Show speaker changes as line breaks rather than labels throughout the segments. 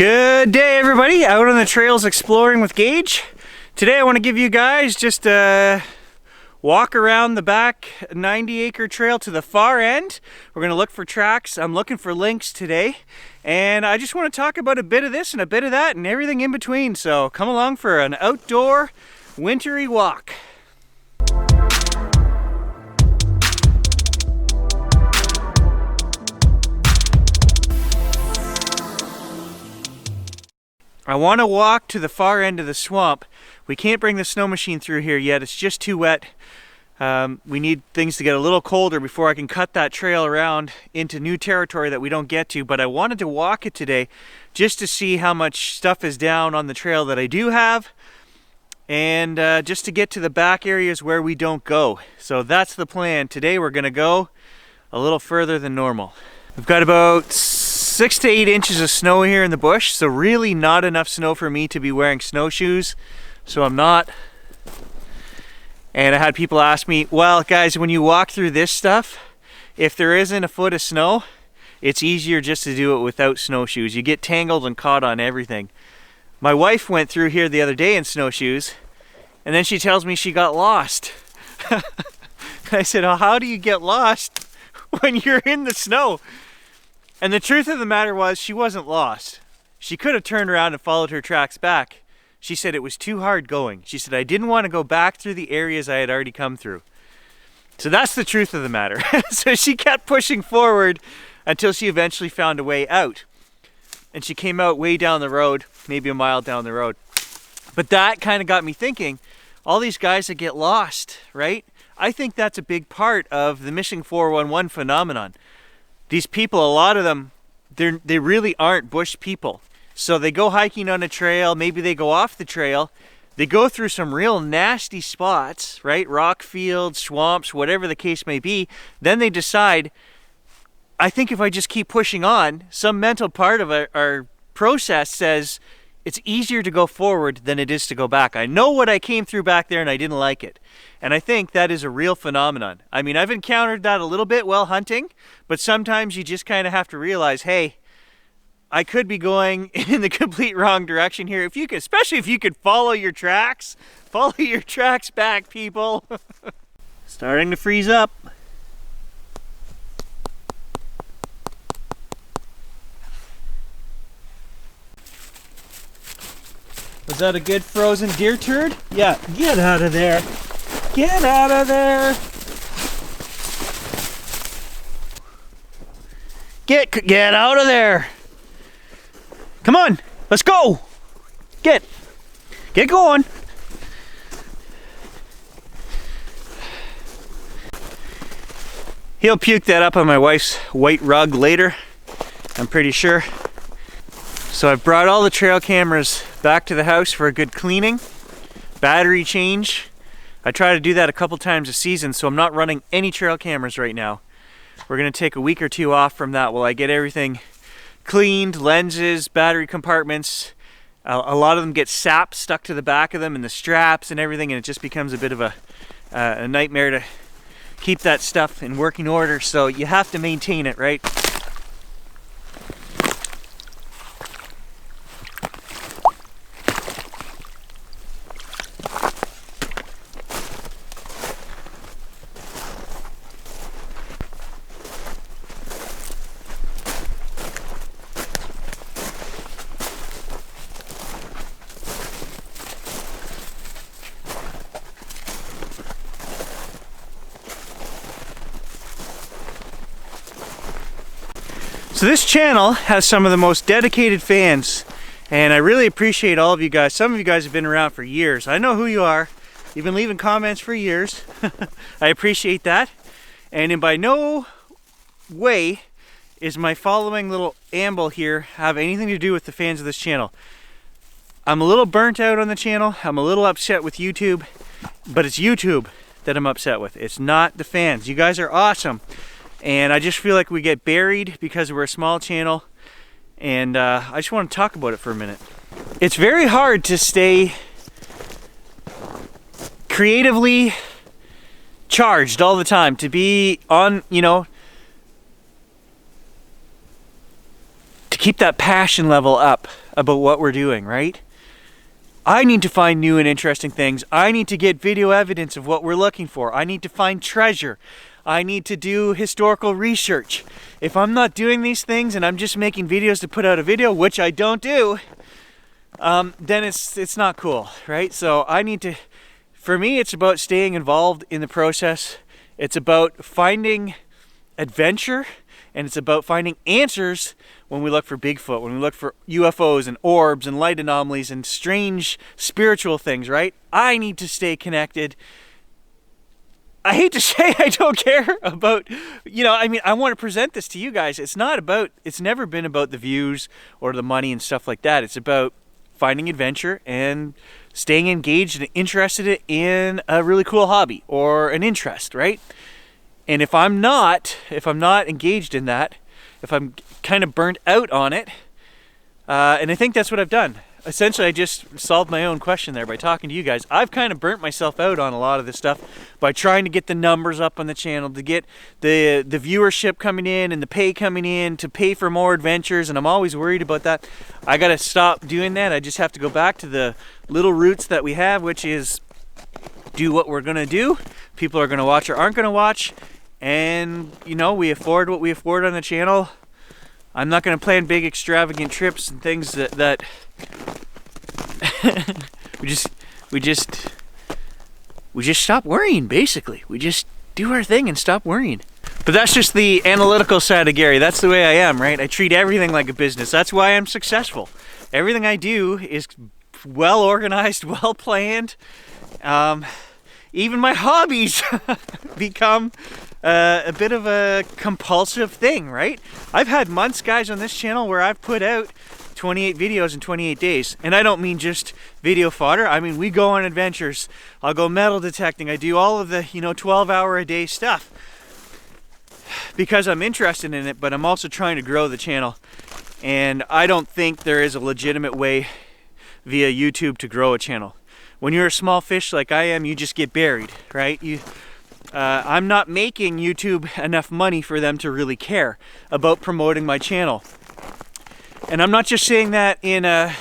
Good day, everybody. Out on the trails exploring with Gage. Today I want to give you guys just a walk around the back 90-acre trail to the far end. We're going to look for tracks. I'm looking for lynx today. And I just want to talk about a bit of this and a bit of that and everything in between. So come along for an outdoor wintry walk. I want to walk to the far end of the swamp. We can't bring the snow machine through here yet. It's just too wet. We need things to get a little colder before I can cut that trail around into new territory that we don't get to. But I wanted to walk it today just to see how much stuff is down on the trail that I do have, and just to get to the back areas where we don't go. So that's the plan. Today we're going to go a little further than normal. We've got about 6 to 8 inches of snow here in the bush, so really not enough snow for me to be wearing snowshoes, so I'm not. And I had people ask me, well guys, when you walk through this stuff, if there isn't a foot of snow, it's easier just to do it without snowshoes. You get tangled and caught on everything. My wife went through here the other day in snowshoes, and then she tells me she got lost. I said, oh, how do you get lost when you're in the snow? And the truth of the matter was, she wasn't lost. She could have turned around and followed her tracks back. She said it was too hard going. She said, I didn't want to go back through the areas I had already come through. So that's the truth of the matter. So she kept pushing forward until she eventually found a way out. And she came out way down the road, maybe a mile down the road. But that kind of got me thinking, all these guys that get lost, right? I think that's a big part of the Missing 411 phenomenon. These people, a lot of them, they really aren't bush people. So they go hiking on a trail, maybe they go off the trail, they go through some real nasty spots, right? Rock fields, swamps, whatever the case may be. Then they decide, I think if I just keep pushing on, some mental part of our process says it's easier to go forward than it is to go back. I know what I came through back there and I didn't like it. And I think that is a real phenomenon. I mean, I've encountered that a little bit while hunting, but sometimes you just kind of have to realize, hey, I could be going in the complete wrong direction here. If you could, especially if you could follow your tracks back, people. Starting to freeze up. Was that a good frozen deer turd? Yeah, get out of there. Get out of there. Get out of there. Come on, let's go. Get going. He'll puke that up on my wife's white rug later, I'm pretty sure. So I've brought all the trail cameras back to the house for a good cleaning, battery change. I try to do that a couple times a season, so I'm not running any trail cameras right now. We're gonna take a week or two off from that while I get everything cleaned, lenses, battery compartments. A lot of them get sap stuck to the back of them and the straps and everything, and it just becomes a bit of a nightmare to keep that stuff in working order, so you have to maintain it, right? So this channel has some of the most dedicated fans, and I really appreciate all of you guys. Some of you guys have been around for years. I know who you are. You've been leaving comments for years. I appreciate that. And in by no way is my following little amble here have anything to do with the fans of this channel. I'm a little burnt out on the channel. I'm a little upset with YouTube, but it's YouTube that I'm upset with. It's not the fans. You guys are awesome. And I just feel like we get buried because we're a small channel, and I just want to talk about it for a minute. It's very hard to stay creatively charged all the time, to be on, you know, keep that passion level up about what we're doing, right? I need to find new and interesting things. I need to get video evidence of what we're looking for. I need to find treasure. I need to do historical research. If I'm not doing these things and I'm just making videos to put out a video, which I don't do, then it's not cool, right? So I need to, for me, it's about staying involved in the process. It's about finding adventure, and it's about finding answers when we look for Bigfoot, when we look for UFOs and orbs and light anomalies and strange spiritual things, right? I need to stay connected. I hate to say I don't care about, I want to present this to you guys. It's never been about the views or the money and stuff like that. It's about finding adventure and staying engaged and interested in a really cool hobby or an interest, right? And if I'm not engaged in that, if I'm kind of burnt out on it, and I think that's what I've done. Essentially, I just solved my own question there by talking to you guys. I've kind of burnt myself out on a lot of this stuff by trying to get the numbers up on the channel, to get the viewership coming in and the pay coming in, to pay for more adventures, and I'm always worried about that. I gotta stop doing that. I just have to go back to the little roots that we have, which is do what we're gonna do. People are gonna watch or aren't gonna watch, and we afford what we afford on the channel. I'm not gonna plan big extravagant trips and things that we just stop worrying, basically. We just do our thing and stop worrying. But that's just the analytical side of Gary. That's the way I am, right? I treat everything like a business. That's why I'm successful. Everything I do is well organized, well planned. Even my hobbies become a bit of a compulsive thing, right? I've had months, guys, on this channel where I've put out 28 videos in 28 days. And I don't mean just video fodder. I mean, we go on adventures. I'll go metal detecting. I do all of the, 12-hour-a-day stuff because I'm interested in it, but I'm also trying to grow the channel. And I don't think there is a legitimate way via YouTube to grow a channel. When you're a small fish like I am, you just get buried, right? I'm not making YouTube enough money for them to really care about promoting my channel. And I'm not just saying that in a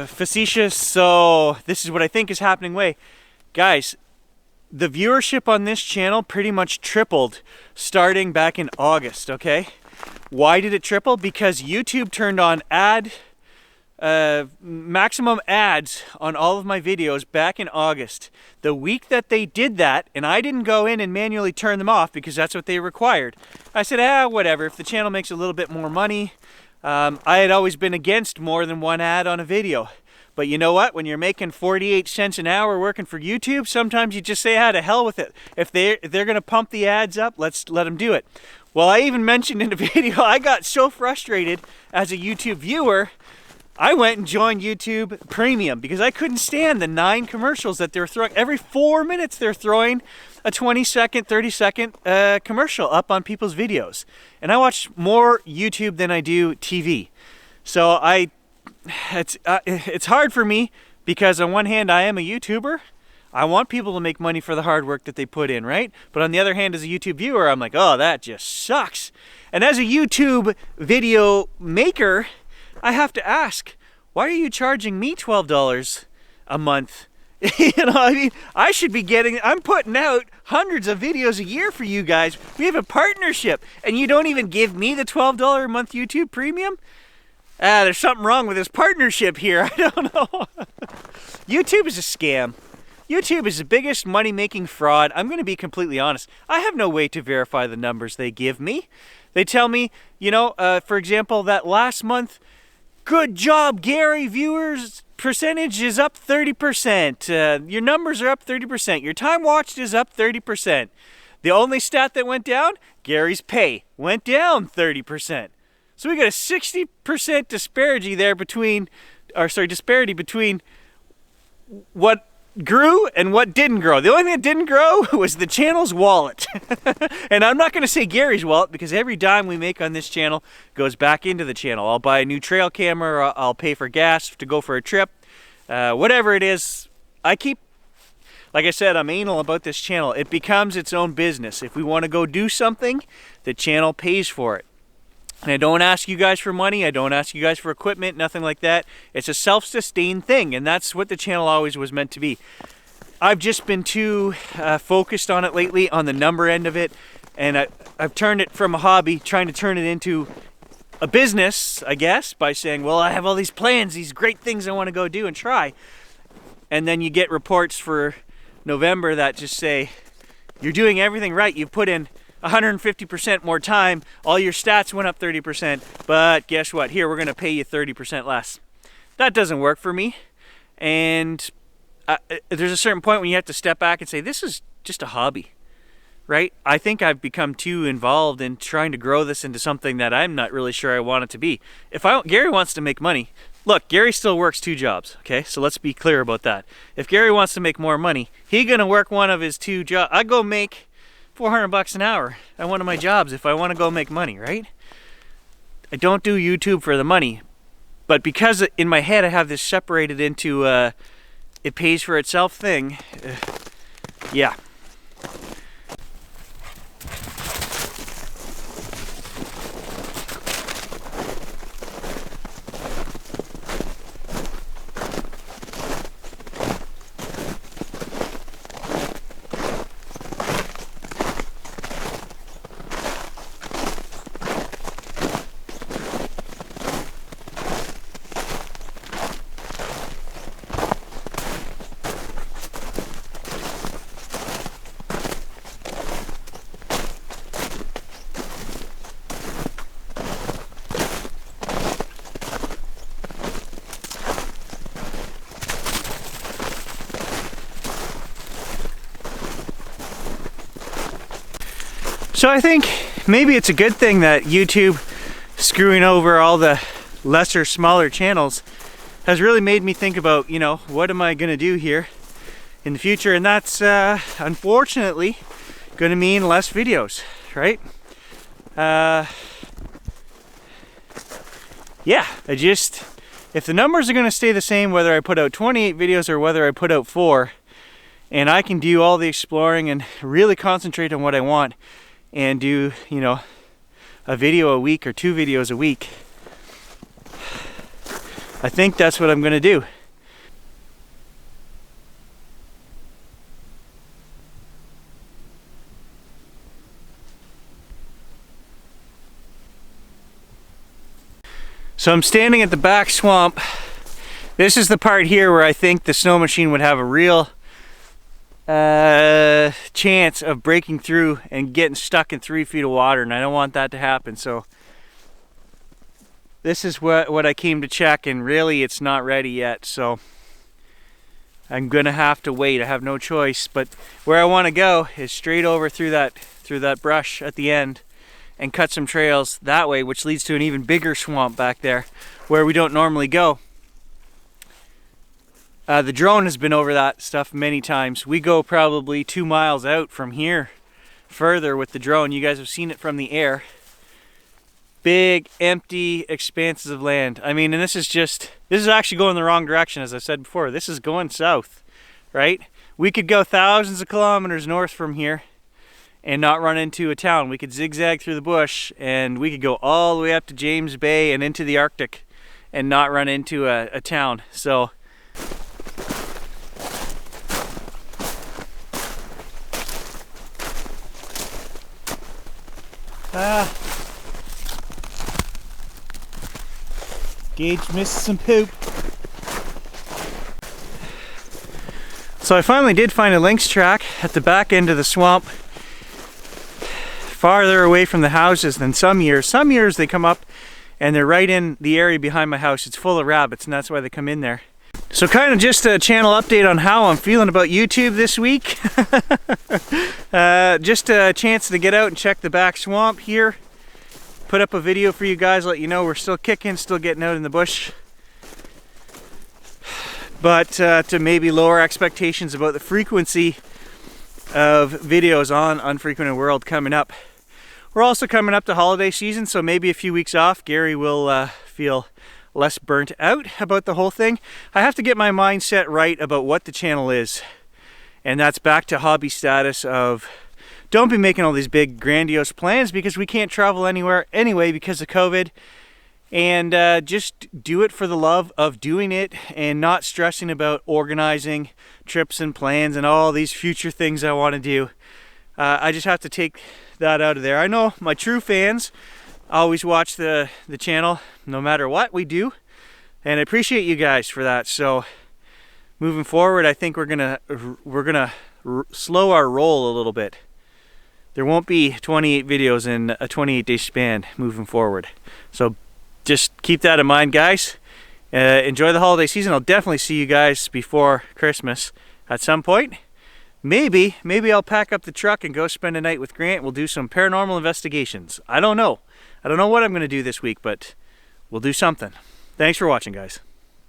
facetious, so this is what I think is happening way. Guys, the viewership on this channel pretty much tripled starting back in August, okay? Why did it triple? Because YouTube turned on maximum ads on all of my videos back in August. The week that they did that, and I didn't go in and manually turn them off because that's what they required. I said, whatever, if the channel makes a little bit more money. I had always been against more than one ad on a video. But you know what? When you're making 48 cents an hour working for YouTube, sometimes you just say, to hell with it. If they're going to pump the ads up, let's let them do it. Well, I even mentioned in the video, I got so frustrated as a YouTube viewer, I went and joined YouTube Premium because I couldn't stand the 9 commercials that they're throwing. Every 4 minutes they're throwing a 20-second, 30-second commercial up on people's videos. And I watch more YouTube than I do TV. So it's hard for me because on one hand I am a YouTuber. I want people to make money for the hard work that they put in, right? But on the other hand, as a YouTube viewer, I'm like, oh, that just sucks. And as a YouTube video maker, I have to ask, why are you charging me $12 a month? I should be I'm putting out hundreds of videos a year for you guys. We have a partnership, and you don't even give me the $12 a month YouTube Premium? There's something wrong with this partnership here. I don't know. YouTube is a scam. YouTube is the biggest money-making fraud. I'm going to be completely honest. I have no way to verify the numbers they give me. They tell me, for example, that last month, good job, Gary, viewers percentage is up 30%. Your numbers are up 30%. Your time watched is up 30%. The only stat that went down, Gary's pay went down 30%. So we got a 60% disparity there between what grew and what didn't grow. The only thing that didn't grow was the channel's wallet. And I'm not going to say Gary's wallet because every dime we make on this channel goes back into the channel. I'll buy a new trail camera, or I'll pay for gas to go for a trip. Whatever it is, like I said, I'm anal about this channel. It becomes its own business. If we want to go do something, the channel pays for it. And I don't ask you guys for money, I don't ask you guys for equipment, nothing like that. It's a self-sustained thing, and that's what the channel always was meant to be. I've just been too focused on it lately, on the number end of it, and I've turned it from a hobby, trying to turn it into a business, I guess, by saying, well, I have all these plans, these great things I want to go do and try. And then you get reports for November that just say, you're doing everything right, you've put in 150% more time, all your stats went up 30%, but guess what? Here, we're going to pay you 30% less. That doesn't work for me. And there's a certain point when you have to step back and say, this is just a hobby, right? I think I've become too involved in trying to grow this into something that I'm not really sure I want it to be. Gary wants to make money. Look, Gary still works 2 jobs, okay? So let's be clear about that. If Gary wants to make more money, he's going to work one of his 2 jobs. I go make $400 an hour at one of my jobs if I want to go make money, right? I don't do YouTube for the money, but because in my head I have this separated into it pays for itself thing, yeah. So I think maybe it's a good thing that YouTube screwing over all the lesser, smaller channels has really made me think about, you know, what am I going to do here in the future? And that's unfortunately going to mean less videos, right? Yeah, if the numbers are going to stay the same, whether I put out 28 videos or whether I put out 4, and I can do all the exploring and really concentrate on what I want, and do, you know, a video a week or 2 videos a week, I think that's what I'm going to do. So I'm standing at the back swamp. This is the part here where I think the snow machine would have a real chance of breaking through and getting stuck in 3 feet of water, and I don't want that to happen. So this is what I came to check, and really it's not ready yet, so I'm gonna have to wait. I have no choice. But where I want to go is straight over through that brush at the end and cut some trails that way, which leads to an even bigger swamp back there where we don't normally go. The drone has been over that stuff many times. We go probably 2 miles out from here further with the drone. You guys have seen it from the air. Big, empty expanses of land. I mean, and this is actually going the wrong direction, as I said before. This is going south, right? We could go thousands of kilometers north from here and not run into a town. We could zigzag through the bush and we could go all the way up to James Bay and into the Arctic and not run into a town. So Gage missed some poop. So I finally did find a lynx track at the back end of the swamp, farther away from the houses than some years. Some years they come up and they're right in the area behind my house. It's full of rabbits, and that's why they come in there. So kind of just a channel update on how I'm feeling about YouTube this week. Just a chance to get out and check the back swamp here. Put up a video for you guys, let you know we're still kicking, still getting out in the bush. But to maybe lower expectations about the frequency of videos on Unfrequented World coming up. We're also coming up to holiday season, so maybe a few weeks off. Gary will feel less burnt out about the whole thing. I have to get my mindset right about what the channel is. And that's back to hobby status of don't be making all these big grandiose plans because we can't travel anywhere anyway because of COVID. And just do it for the love of doing it and not stressing about organizing trips and plans and all these future things I want to do. I just have to take that out of there. I know my true fans always watch the channel no matter what we do, and I appreciate you guys for that. So moving forward, I think we're gonna slow our roll a little bit. There won't be 28 videos in a 28-day span moving forward. So just keep that in mind, guys. Enjoy the holiday season. I'll definitely see you guys before Christmas at some point. Maybe I'll pack up the truck and go spend a night with Grant. We'll do some paranormal investigations. I don't know. I don't know what I'm going to do this week, but we'll do something. Thanks for watching, guys.